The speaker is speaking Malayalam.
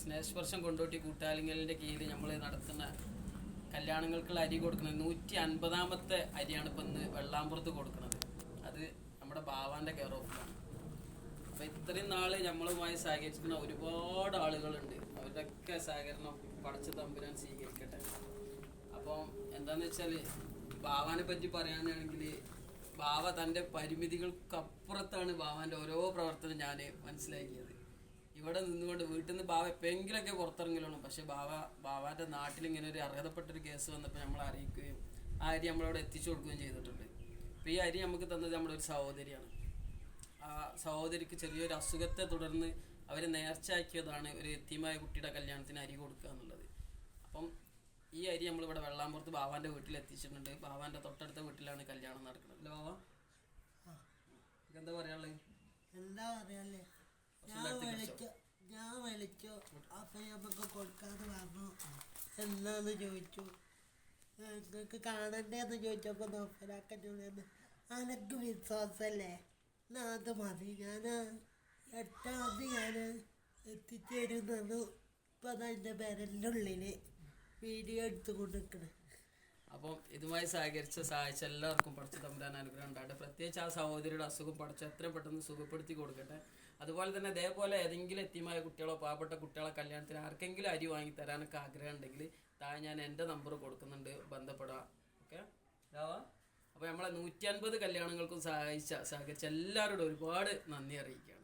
സ്നേഹസ്പർശം കൊണ്ടോട്ടി കൂട്ടാലിങ്ങലിൻ്റെ കീഴിൽ നമ്മൾ നടത്തുന്ന കല്യാണങ്ങൾക്കുള്ള അരി കൊടുക്കുന്നത് 150ാമത്തെ അരിയാണ് ഇപ്പം ഇന്ന് വെള്ളാമ്പുറത്ത് കൊടുക്കുന്നത്. അത് നമ്മുടെ ബാവാൻ്റെ കെയർ ഓഫിലാണ്. അപ്പം ഇത്രയും നാൾ നമ്മളുമായി സഹകരിക്കുന്ന ഒരുപാട് ആളുകളുണ്ട്. അവരുടെയൊക്കെ സഹകരണം പടച്ച തമ്പുരാൻ സ്വീകരിക്കട്ടെ. അപ്പം എന്താണെന്ന് വെച്ചാൽ ബാവാനെ പറ്റി പറയാനാണെങ്കിൽ ബാവ തൻ്റെ പരിമിതികൾക്കപ്പുറത്താണ് ബാവാൻ്റെ ഓരോ പ്രവർത്തനം ഞാൻ മനസ്സിലാക്കിയത്. ഇവിടെ നിന്നുകൊണ്ട് വീട്ടിൽ നിന്ന് ബാവ എപ്പോഴെങ്കിലൊക്കെ പുറത്തിറങ്ങലാണ്. പക്ഷെ ബാവാൻ്റെ നാട്ടിൽ ഇങ്ങനെ ഒരു അർഹതപ്പെട്ടൊരു കേസ് വന്നപ്പോൾ നമ്മൾ അറിയിക്കുകയും ആ അരി നമ്മളവിടെ എത്തിച്ചു കൊടുക്കുകയും ചെയ്തിട്ടുണ്ട്. അപ്പോൾ ഈ അരി നമുക്ക് തന്നത് നമ്മുടെ ഒരു സഹോദരിയാണ്. ആ സഹോദരിക്ക് ചെറിയൊരു അസുഖത്തെ തുടർന്ന് അവർ നേർച്ചയാക്കിയതാണ് ഒരു യത്തീമായ കുട്ടിയുടെ കല്യാണത്തിന് അരി കൊടുക്കുക എന്നുള്ളത്. അപ്പം ഈ അരി നമ്മളിവിടെ വെള്ളാമ്പുറത്ത് ബാവാൻ്റെ വീട്ടിൽ എത്തിച്ചിട്ടുണ്ട്. ബാവാൻ്റെ തൊട്ടടുത്ത വീട്ടിലാണ് കല്യാണം നടക്കുന്നത്. അല്ലേ ബാവ? ഇതെന്താ പറയാനുള്ളത്? എന്താ പറയാല്ലേ, ഞാൻ വിളിച്ചു. അപ്പൊ നമുക്ക് കൊടുക്കാന്ന് പറഞ്ഞു. എന്താന്ന് ചോദിച്ചു, നിങ്ങൾക്ക് കാണണ്ടേന്ന് ചോദിച്ചപ്പോ നോക്കലാക്കഞ്ഞോന്ന് അനക്ക് വിശ്വാസല്ലേ, എന്നാ അത് മതി, ഞാൻ 8-ാം തീയതി ഞാൻ എത്തിച്ചേരുന്നു. ഇപ്പൊ അതിൻ്റെ വിരലിൻ്റെ ഉള്ളില് വീഡിയോ എടുത്തുകൊണ്ട് നിൽക്കണേ. അപ്പം ഇതുമായി സഹായിച്ച എല്ലാവർക്കും പഠിച്ച തമ്പുരാൻ അനുഗ്രഹം ഉണ്ടാകട്ടെ. പ്രത്യേകിച്ച് ആ സഹോദരിയുടെ അസുഖം പഠിച്ച എത്രയും പെട്ടെന്ന് സുഖപ്പെടുത്തി കൊടുക്കട്ടെ. അതുപോലെ തന്നെ അതേപോലെ ഏതെങ്കിലും എത്തിയമായ കുട്ടികളോ പാവപ്പെട്ട കുട്ടികളെ കല്യാണത്തിന് ആർക്കെങ്കിലും അരി വാങ്ങി തരാനൊക്കെ ആഗ്രഹം ഉണ്ടെങ്കിൽ താഴെ ഞാൻ എൻ്റെ നമ്പർ കൊടുക്കുന്നുണ്ട്, ബന്ധപ്പെടാം. ഓക്കെ രാവാ? അപ്പോൾ നമ്മളെ 150 കല്യാണങ്ങൾക്കും സഹകരിച്ച എല്ലാവരോടും ഒരുപാട് നന്ദി അറിയിക്കുകയാണ്.